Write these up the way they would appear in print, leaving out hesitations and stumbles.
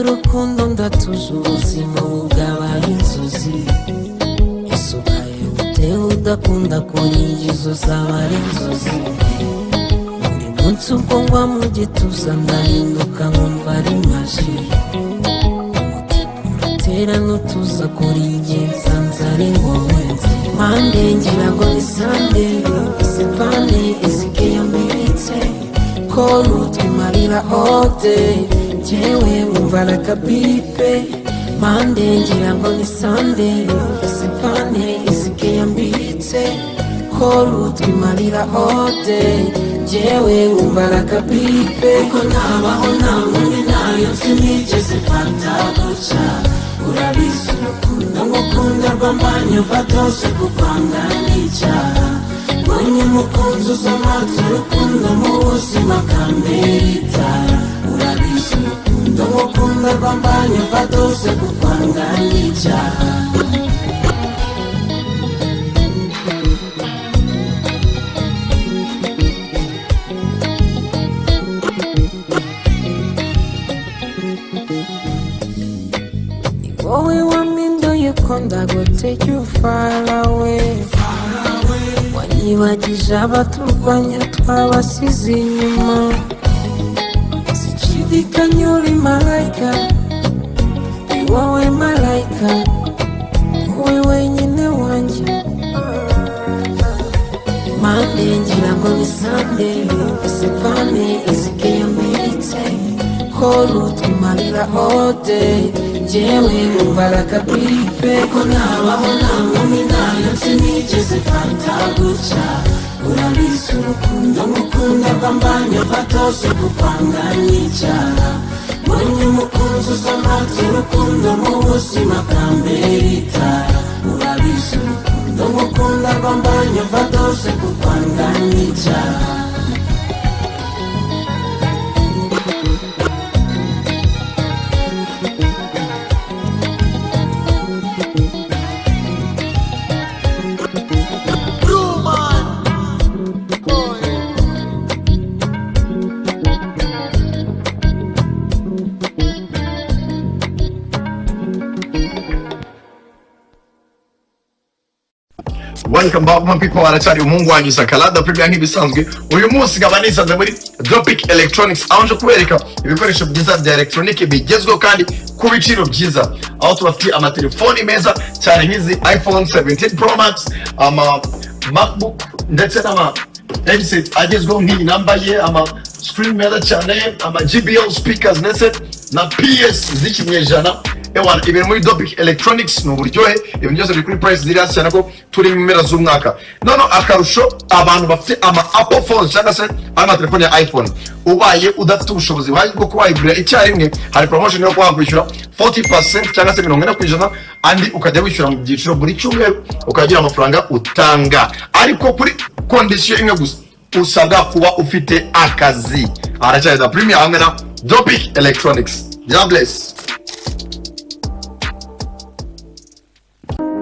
urukundo ndatuza ubuzima bwabaye inzozi isukaye utewe udakunda kuringizo zaba ari inzozi buri munsi ubwo ngwa mu gituza ndahinduka nkumva ari maji umutima uratera n'utuza kuri njye nsanze ari wowe nzi mande ngira ngo ni sande isivane izike yambitse korutwe marira ode jewe wumva rakabipe mande ngira ngo ni sande isivane izike yambitse korutwe marira ode jewe wumva rakabipe uko nabaho ntamundi nayo sinigeze fata guca urabizi urukundo ngukunda rwambanye ufatose kukwanga n'icyaha mbonye umukunzi uzamatse urukundo mu buzima kambere itara urabizi urukundo ngukunda rwambanye ufatose kukwanga n'icyaha wowe wampinduye ko ndaguteke you far away wanyibagije abaturwanya twabasize inyuma sichidikanya uri malaika ni wowe malaika wowe wenyine wanjye mande ngira ngo ni sande isivane izike yambitse korutwe marira ode jewe wumva rakabipe ko nabaho ntamundi nayo sinigeze fata guca urabizi urukundo ngukunda rwambanye ufatose kukwanga n'icyaha mbonye umukunzi uzamatse urukundo mu buzima kambere itara urabizi urukundo ngukunda rwambanye ufatose kukwanga n'icyaha Welcome back my people, arachari umungu wanyu Sankara premier nk'ibisanzwe uyu munsi ngaba nisanze muri Topic Electronics aho nje kubereka ibikoresho byiza bya electronic bigezweho kandi ku biciro byiza aho tubafitiye amatelefoni meza cyane nk'izi iPhone 17 Pro Max MacBook ndetse n'ama headset agezweho nk'iyi nambaye screen meza cyane JBL speakers ndetse na PS z'ikinyejana ewana ibintu muri Topic Electronics no buryohe ibintu byose biri kuri price ziri hasi cyane ko turi mu mpera z'umwaka none akarusho abantu bafite Apple phones cyangwa se telefone ya iPhone ubaye udafite ubushobozi bwo kubayigurira icyarimwe hari promotion yo kwakwishyura 40% cyangwa se 40% andi ukajya wishyura mu byiciro buri cyumweru ukagira amafaranga utanga ariko kuri condition imwe gusa usabwa kuba ufite akazi aracyeza premier hamwe na Topic Electronics. God bless.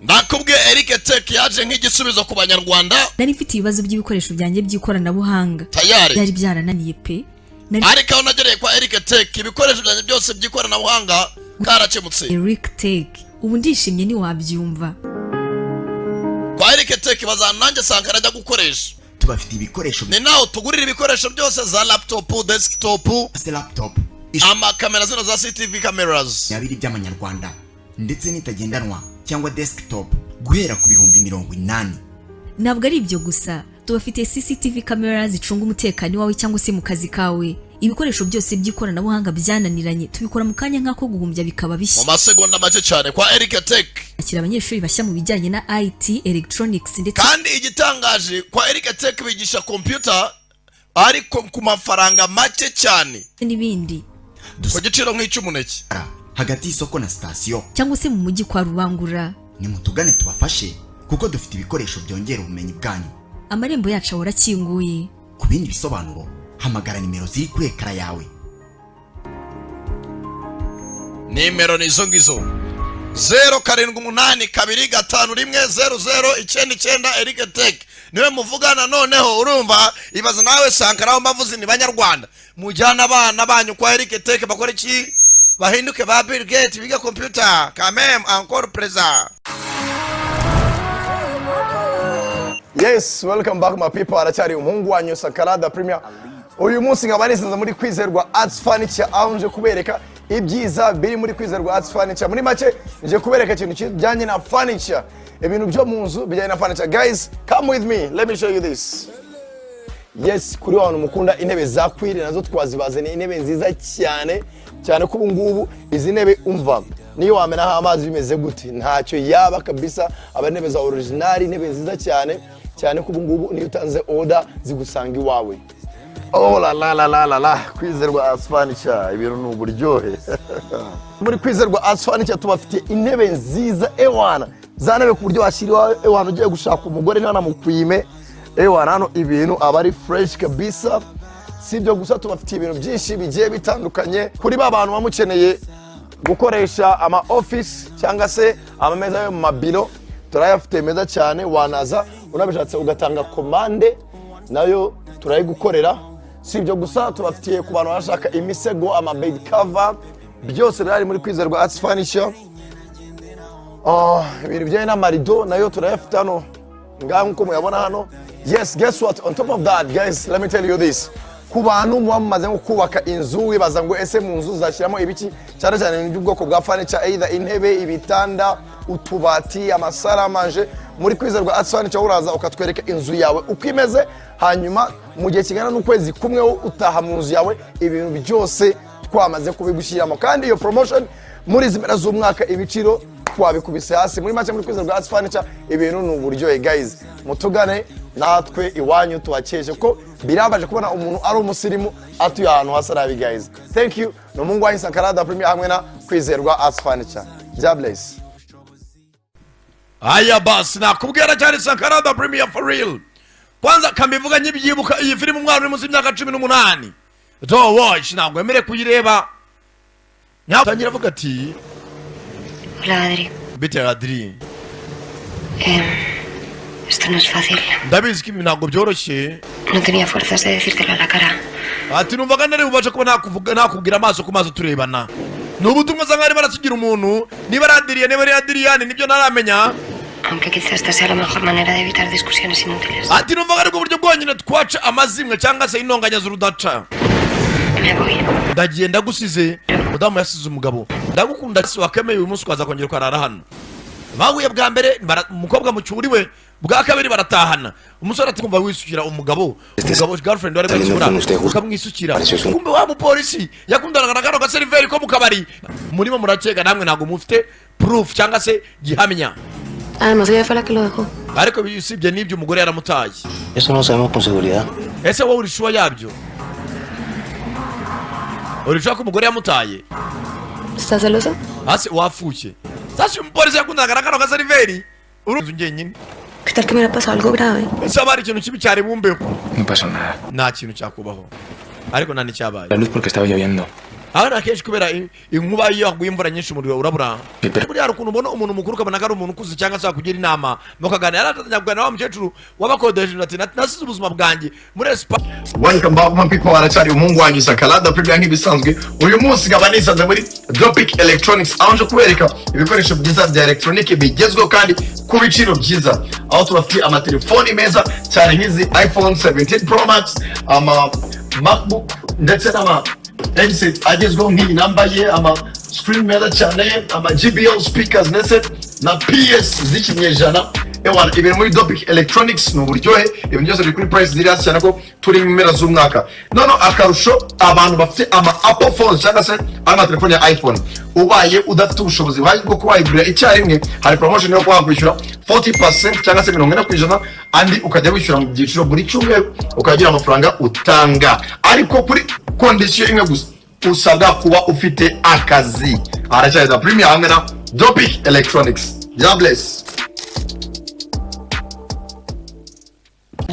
Nakubwiye Eric Tech yaje nk'igisubizo ku banyarwanda. Nari mfite ibibazo by'ibikoresho byanjye by'ikoranabuhanga. Byari byarananiye pe. Ariko nagereye kwa Eric Tech ibikoresho byanjye byose by'ikoranabuhanga karakemutse. Eric Tech ubu ndishimye ni wabyumva. Kwa Eric Tech bazananjye Sankara ajya gukoresha. Tubafite ibikoresho. Ni naho tugurira ibikoresho byose za laptop, desktop, kamera zino za CCTV cameras. Yabiri by'amanyarwanda ndetse nitagendanwa cyangwa desktop guhera ku bihumbi 80. Ntabwo ari ibyo gusa, tubafite CCTV cameras zicunga umutekano wawe cyangwa se mu kazi kawe. Ibikoresho byose by'ikoranabuhanga byananiranye tubikora mu kanya nk'ako guhumbya bikaba bishya. Mu masegonda make cyane kwa Eric Tech. Akira abanyeshuri bashya mu bijyanye na IT, electronics ndetse kandi igitangaje kwa Eric Tech bigisha computer ariko ku mafaranga make cyane n'ibindi. Ku giciro nk'icy'umuneke. Hagati y'isoko na station cyangwa se mu mujyi kwa Rubangura. Ni mutugane tubafashe kuko dufite ibikoresho byongera ubumenyi bwanyu. Amarembo yacu arakinguye. Ku bindi bisobanuro hamagara nimero ziri kuri ekara yawe. Nimero ni izo ngizo 0782510099 Eric Tech niwe muvugana noneho urumva ibaza nawe Sankara aho mavuzi ni banyarwanda mujyana abana banyu kwa Eric Tech bakora iki bahinduke ba Bill Gates biga computer quand même encore présent. Yes, welcome back my people. Aracyari umuhungu wanyu Sankara the Premier. Uyu munsi nkaba nisanze muri kwizerwa Arts Furniture aho nje kubereka ibyiza biri muri kwizerwa Arts Furniture. Muri make nje kubereka ikintu kijyanye na furniture, ibintu byo mu nzu bijyanye na furniture. Guys, come with me, let me show you this. Yes, kuri abantu mukunda intebe za kwiri nazo twazibazanye intebe nziza cyane ko ubungubu izi ntebe umva niyo wamenaho amazi bimeze gute ntacyo yaba kabisa. Aba intebe za original, intebe nziza cyane ko ubungubu niyo utanze order zigusanga iwawe. Oh la kwizerwa Arts Furniture ibintu n'uburyohe. Muri kwizerwa Arts Furniture tubafitiye intebe nziza ewana za ntebe ku buryo washyiriwa ewana ugiye gushaka umugore nana mukwime ewana hano ibintu aba ari fresh kabisa. Si ibyo gusa tubafitiye ibintu byinshi bigiye bitandukanye kuri ba bantu bamukeneye gukoresha ama office cyangwa se amameza yo mu mabiro turayafite meza cyane. Wanaza unabishatse ugatanga commande nayo turayigukorera. Si ibyo gusa tubafitiye ku bantu bashaka imisego ama bed cover byose bari muri kwizerwa Arts Furniture. Ibintu bijyanye n'amarido nayo turayafite hano ngaho nko muyabona hano. Yes, guess what, on top of that guys, let me tell you this. Ku bantu mumaze kubaka inzu wibaza ngo ese mu nzu zashyiramo ibiki cyane by'ubwoko bwa furniture, either intebe, ibitanda, utubati, amasaramanje. Muri kwizerwa Arts Furniture uraza ukatwereka inzu yawe uko imeze, hanyuma mu gihe kingana n'ukwezi kumwe utaha mu nzu yawe ibintu byose twamaze kubigushyiramo. Kandi iyo promotion muri zimera z'umwaka ibiciro twabikubise hasi. Muri make muri kwizerwa Arts Furniture ibintu n'uburyohe guys, mutugane natwe iwanyu tubakeje ko birabaje kubona umuntu ari umusirimu atuye ahantu hasarabi guys. Thank you. No mungu wa Sankara the Premier hamwe na kwizerwa Arts Furniture. God bless. Aya basi nakubwira cyane Sankara the Premier for real. Kwanza kambivuga nyibyibuka iyi filmu umwana uri munsi y'imyaka 18. Do watch ntabwo emere kuyireba. Nyatangira avuga ati Hola Adri. Bite Adri. Esto no es fácil. Ndabizi ko ntabwo byoroshye. No tenía fuerzas de decírtelo a la cara. Ati numvaga nari bubaje kuba nakubwira amaso ku maso turebana. Nubutumwa zangari barasigira umuntu niba radiriye niba yadiriyane nibyo naramenya. Aunque quizás esta sea la mejor manera de evitar discusiones inútiles. Ati numvaga ari uburyo bwonyine twaca amazimwe cyangwa se intonganya z'urudaca. Me voy. Ndagiye ndagusize mudamu yasize umugabo. Ndagukunda si wakemeye uyu munsi kwaza kongera kwarara hano. Baguye bwa mbere umukobwa mucyuriwe bwa kabiri baratahana. Umusore ati kumva wisukira umugabo girlfriend wari gusura ukamwisukira. Kumbe wa mupolisi yakundanaga na kano gaseriveri ko mukabari murimo murakega namwe ntago mufite proof cyangwa se gihamya. Además ella fue la que lo dejó. Ariko bisibye nibyo umugore yaramutaye. Eso no sabemos con seguridad. Ese wowe uri sure yabyo? Uri sure ko umugore yamutaye? ¿Estás celoso? Hasi wafuke. Sasa umupolisi yakundanaga na kano gaseriveri urunzu ngenyine. ¿Qué tal que me hubiera pasado algo grave? Ese abari ikintu kibi cyari bumbeho. No pasó nada. Nta kintu cyakubaho. Ariko nani cyabaye. La luz porque estaba lloviendo. Ahora kenshi kubera inkuba iyo yaguye imvura nyinshi umuriro urabura. Buri harukuntu ubona umuntu mukuru kabana ari umuntu ukuze cyangwa se kugira inama mukaganira yaratanyagwana wa mukecuru wabakodeje ati nasize ubuzima bwanjye muri Espa. Welcome back my people. Aracyari umuhungu wanyu Sankara the Premier nk'ibisanzwe. Uyu munsi nkaba nisanze muri Dropic Electronics aho nje kubereka ibikoresho byiza bya electronic bigezweho kandi ku biciro byiza. Aho tubafitiye amatelefoni meza cyane nk'izi iPhone 17 Pro Max, MacBook ndetse n'ama headset agezweho nk'iyi nambaye, screen meza cyane, JBL speakers ndetse na PS z'ikinyejana. Ewana ibintu muri Dropic Electronics n'uburyohe, ibintu byose biri kuri price ziri hasi cyane ko turi mu mpera z'umwaka. None akarusho abantu bafite Apple phones cyangwa se amatelefoni ya iPhone, ubaye udafite ubushobozi bwo kubayigurira icyarimwe, hari promotion yo kwishyura 40% cyangwa se 40% andi ukajya wishyura mu byiciro buri cyumweru ukagira amafaranga utanga. Ariko kuri condition imwe gusa, usabwa kuba ufite akazi. Aracyari the Premier hamwe na Dropic Electronics. God bless.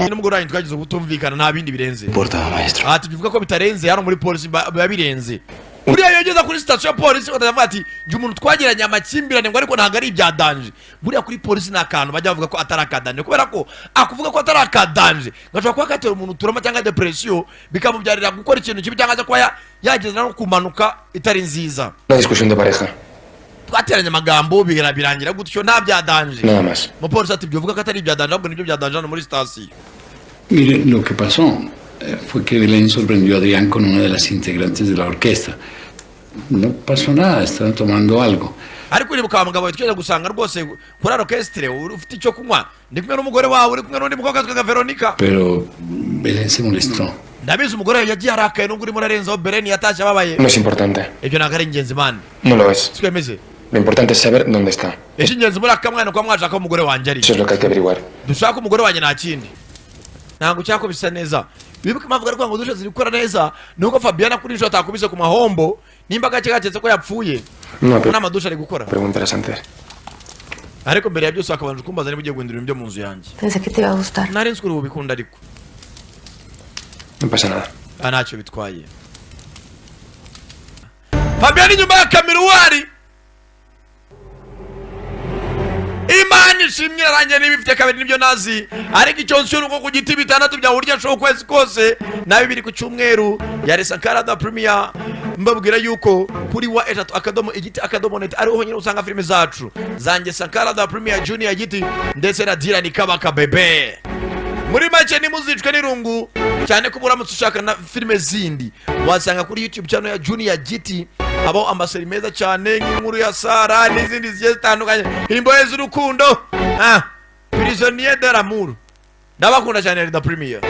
N'umugore twagize gutumvikana nta bindi birenze. Porta maestro. Ati bivuga ko bitarenze hano muri polisi biba birenze. buriya yageza kuri station ya polisi bakavuga ati njye umuntu twagiranye amakimbirane ngo ariko ntabwo ari ibyadanje. Buriya kuri polisi ni akantu bajya bavuga ko atari akadanje kubera ko akuvuga ko atari akadanje gashobora kuba katera umuntu turama cyangwa depression bikamubyarira gukora ikintu kibi cyangwa kuba yageza no kumanuka itari nziza. Una discusión de pareja. Twateranye amagambo birangira gutyo nta byadanje. Nada más. Umupolisi ati byovuga ko atari ibyadanje ahubwo nibyo byadanje hano muri station. Mire, lo que pasó fue que Belén sorprendió a Adrián con una de las integrantes de la orquesta. No pasó nada, estaban tomando algo. Ariko uri bukaba mugabo twigeze gusanga rwose kuri orchestre ufite icyo kunywa ndi kumwe n'umugore wawe uri kumwe n'undi mukobwa twaga Veronica. Pero Belén se molestó. Ndabizi umugore yagiye arakaye n'ubwo urimo urarenzaho Belén yatashye ababaye. No es importante. Ibyo ntabwo ari ingenzi man. No lo es. Twemeze. Lo importante es saber dónde está. Ingenzi muri akamwana kwa mwashaka umugore wanjye ari. Eso es lo que hay que averiguar. Dushaka umugore wanjye nta kindi. Ntabwo cyako bisa neza. Bibuke mpamvu ariko ngo dushe ziri gukora neza nuko Fabiana kuri njo atakubise ku mahombo nimba gace gacetse ko yapfuye. No, pero N'amadusha ari gukora. pregunta interesante. Ariko mbere ya byose akabanje kumbaza niba ugiye guhindura ibyo mu nzu yanjye. Pensé que te iba a gustar. Nari nzi ko ubikunda ariko. No pasa nada. Ntacyo bitwaye. Fabiana inyuma ya kamera uwari. Imana ishimwe ranjye n'ibifite kabiri nibyo nazi ariko icyo nsyo nuko ku giti bitandatu bya burya show kwezi kose nabi biri ku cyumweru yari Sankara da Premier mbabwira yuko kuri wa eshatu akadomo igiti akadomo net ariho nyine usanga filime zacu zanjye Sankara da Premier Junior Giti ndetse na Dira Nikabaka bebe muri make ni muzicwe n'irungu cyane ko buramutse ushaka na filime zindi wasanga kuri YouTube channel ya Junior Giti abo amaseri meza cyane nk'inkuru ya Sara n'izindi zigiye zitandukanye imbohe z'urukundo prisonnier de l'amour ndabakunda cyane da Premier.